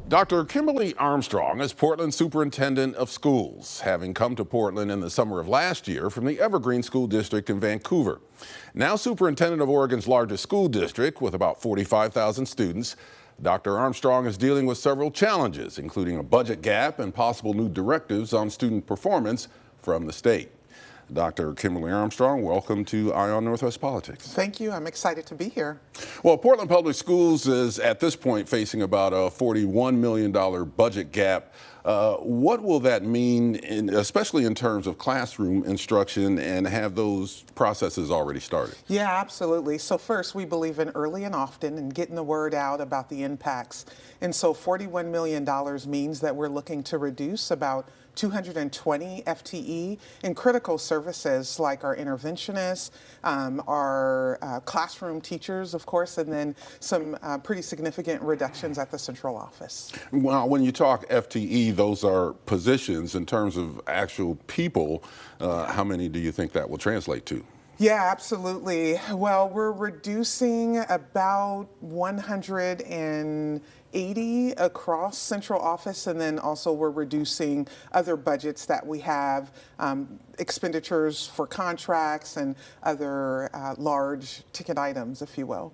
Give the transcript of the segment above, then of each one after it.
Dr. Kimberlee Armstrong is Portland Superintendent of Schools, having come to Portland in the summer of last year from the Evergreen School District in Vancouver. Now Superintendent of Oregon's largest school district with about 45,000 students, Dr. Armstrong is dealing with several challenges, including a budget gap and possible new directives on student performance from the state. Dr. Kimberlee Armstrong, welcome to Eye on Northwest Politics. Thank you. I'm excited to be here. Well, Portland Public Schools is at this point facing about a $41 million budget gap. What will that mean, especially in terms of classroom instruction, and have those processes already started? Yeah, absolutely. So first, we believe in early and often and getting the word out about the impacts. And so $41 million means that we're looking to reduce about 220 FTE in critical services like our interventionists, our classroom teachers, of course, and then some pretty significant reductions at the central office. Well, when you talk FTE, those are positions. In terms of actual people, how many do you think that will translate to? Yeah, absolutely. Well, we're reducing about 180 across central office, and then also we're reducing other budgets that we have, expenditures for contracts and other large ticket items, if you will.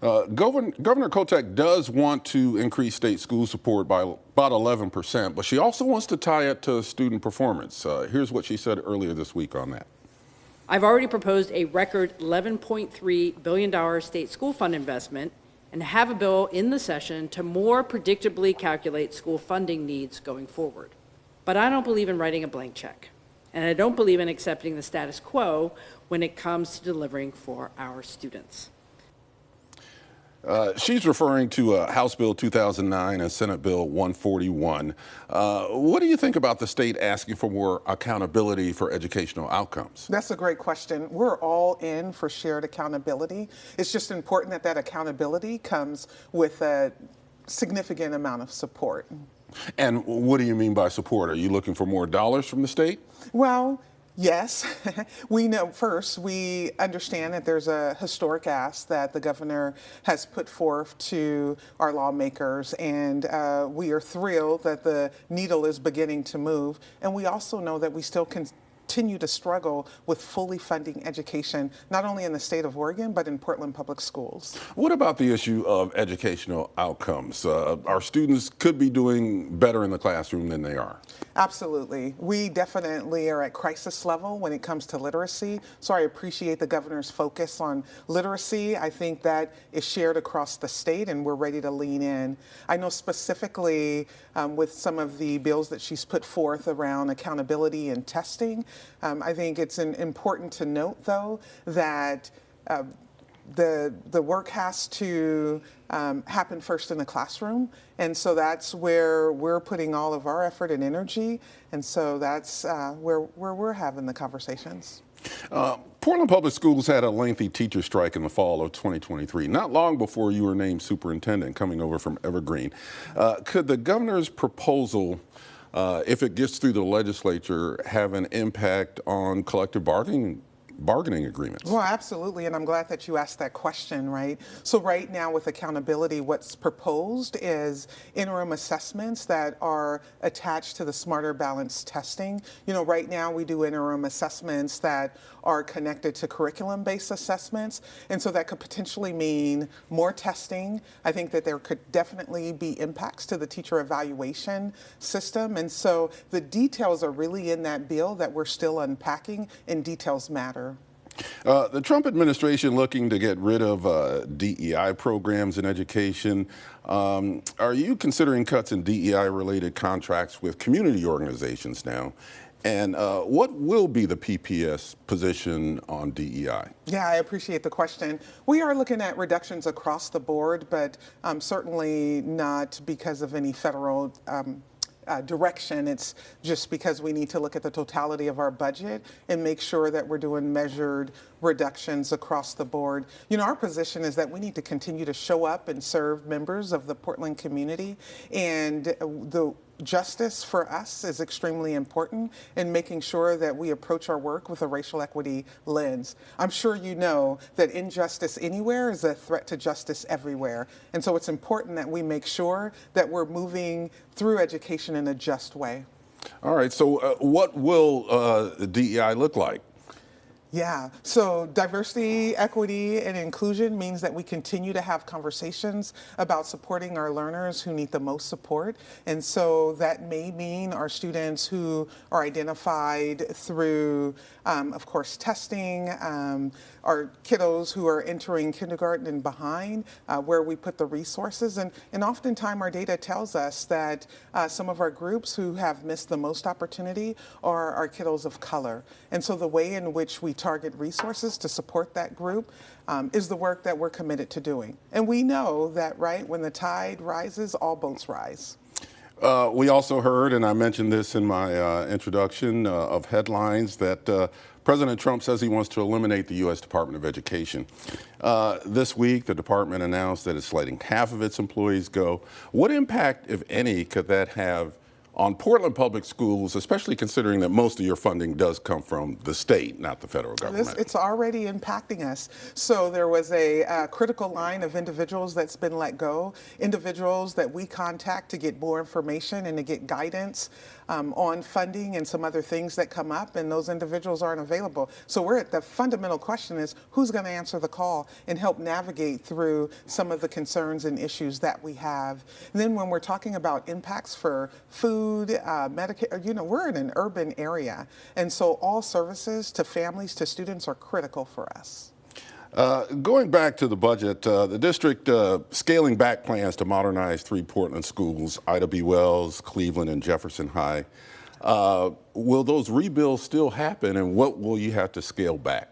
Governor Kotek does want to increase state school support by about 11%, but she also wants to tie it to student performance. Here's what she said earlier this week on that. I've already proposed a record $11.3 billion state school fund investment and have a bill in the session to more predictably calculate school funding needs going forward. But I don't believe in writing a blank check, and I don't believe in accepting the status quo when it comes to delivering for our students. She's referring to House Bill 2009 and Senate Bill 141. What do you think about the state asking for more accountability for educational outcomes? That's a great question. We're all in for shared accountability. It's just important that that accountability comes with a significant amount of support. And what do you mean by support? Are you looking for more dollars from the state? Well, yes. We know first, we understand that there's a historic ask that the governor has put forth to our lawmakers, and we are thrilled that the needle is beginning to move. And we also know that we still continue to struggle with fully funding education, not only in the state of Oregon, but in Portland Public Schools. What about the issue of educational outcomes? Our students could be doing better in the classroom than they are. Absolutely. We definitely are at crisis level when it comes to literacy. So I appreciate the governor's focus on literacy. I think that is shared across the state, and we're ready to lean in. I know specifically with some of the bills that she's put forth around accountability and testing, I think it's important to note, though, that the work has to happen first in the classroom, and so that's where we're putting all of our effort and energy, and so that's where we're having the conversations. Portland Public Schools had a lengthy teacher strike in the fall of 2023, not long before you were named superintendent, coming over from Evergreen. Could the governor's proposal, if it gets through the legislature, have an impact on collective bargaining agreements? Well, absolutely, and I'm glad that you asked that question, right? So right now with accountability, what's proposed is interim assessments that are attached to the Smarter Balanced testing. You know, right now we do interim assessments that are connected to curriculum-based assessments, and so that could potentially mean more testing. I think that there could definitely be impacts to the teacher evaluation system, and so the details are really in that bill that we're still unpacking, and details matter. The Trump administration looking to get rid of DEI programs in education. Are you considering cuts in DEI-related contracts with community organizations now? And what will be the PPS position on DEI? Yeah, I appreciate the question. We are looking at reductions across the board, but certainly not because of any federal direction. It's just because we need to look at the totality of our budget and make sure that we're doing measured reductions across the board. You know, our position is that we need to continue to show up and serve members of the Portland community, and the justice for us is extremely important in making sure that we approach our work with a racial equity lens. I'm sure you know that injustice anywhere is a threat to justice everywhere. And so it's important that we make sure that we're moving through education in a just way. All right, so what will DEI look like? Yeah, so diversity, equity, and inclusion means that we continue to have conversations about supporting our learners who need the most support. And so that may mean our students who are identified through, of course, testing, our kiddos who are entering kindergarten and behind, where we put the resources. And oftentimes our data tells us that some of our groups who have missed the most opportunity are our kiddos of color. And so the way in which we target resources to support that group is the work that we're committed to doing. And we know that, right, when the tide rises, all boats rise. We also heard, and I mentioned this in my introduction of headlines, that President Trump says he wants to eliminate the U.S. Department of Education. This week, the department announced that it's letting half of its employees go. What impact, if any, could that have on Portland public schools, especially considering that most of your funding does come from the state, not the federal government? It's already impacting us. So there was a critical line of individuals that's been let go, individuals that we contact to get more information and to get guidance on funding and some other things that come up, and those individuals aren't available. So we're at the fundamental question is who's going to answer the call and help navigate through some of the concerns and issues that we have. And then when we're talking about impacts for food, Medicare, you know, we're in an urban area, and so all services to families, to students are critical for us. Going back to the budget, the district scaling back plans to modernize 3 Portland schools, Ida B. Wells, Cleveland, and Jefferson High. Will those rebuilds still happen, and what will you have to scale back?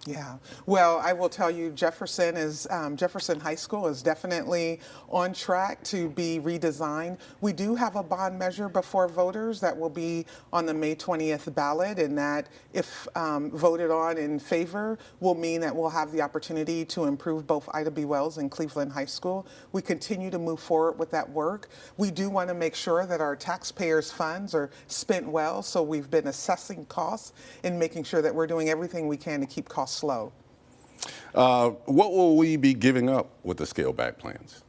Yeah, well, I will tell you, Jefferson High School is definitely on track to be redesigned. We do have a bond measure before voters that will be on the May 20th ballot, and that, if voted on in favor, will mean that we'll have the opportunity to improve both Ida B. Wells and Cleveland High School. We continue to move forward with that work. We do want to make sure that our taxpayers' funds are spent well, so we've been assessing costs and making sure that we're doing everything we can to keep costs slow. What will we be giving up with the scale back plans?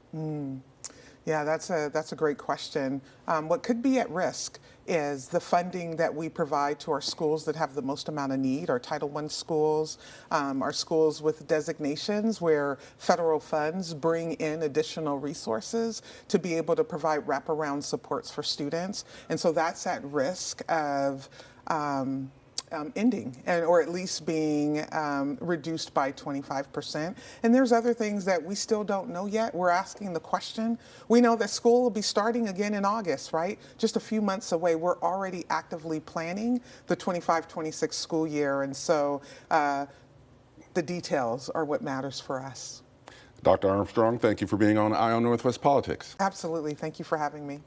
Yeah, that's a great question. What could be at risk is the funding that we provide to our schools that have the most amount of need, our Title I schools, our schools with designations where federal funds bring in additional resources to be able to provide wraparound supports for students. And so that's at risk of ending, or at least being reduced by 25%. And there's other things that we still don't know yet. We're asking the question. We know that school will be starting again in August, right? Just a few months away. We're already actively planning the 25-26 school year. And so the details are what matters for us. Dr. Armstrong, thank you for being on Eye on Northwest Politics. Absolutely. Thank you for having me.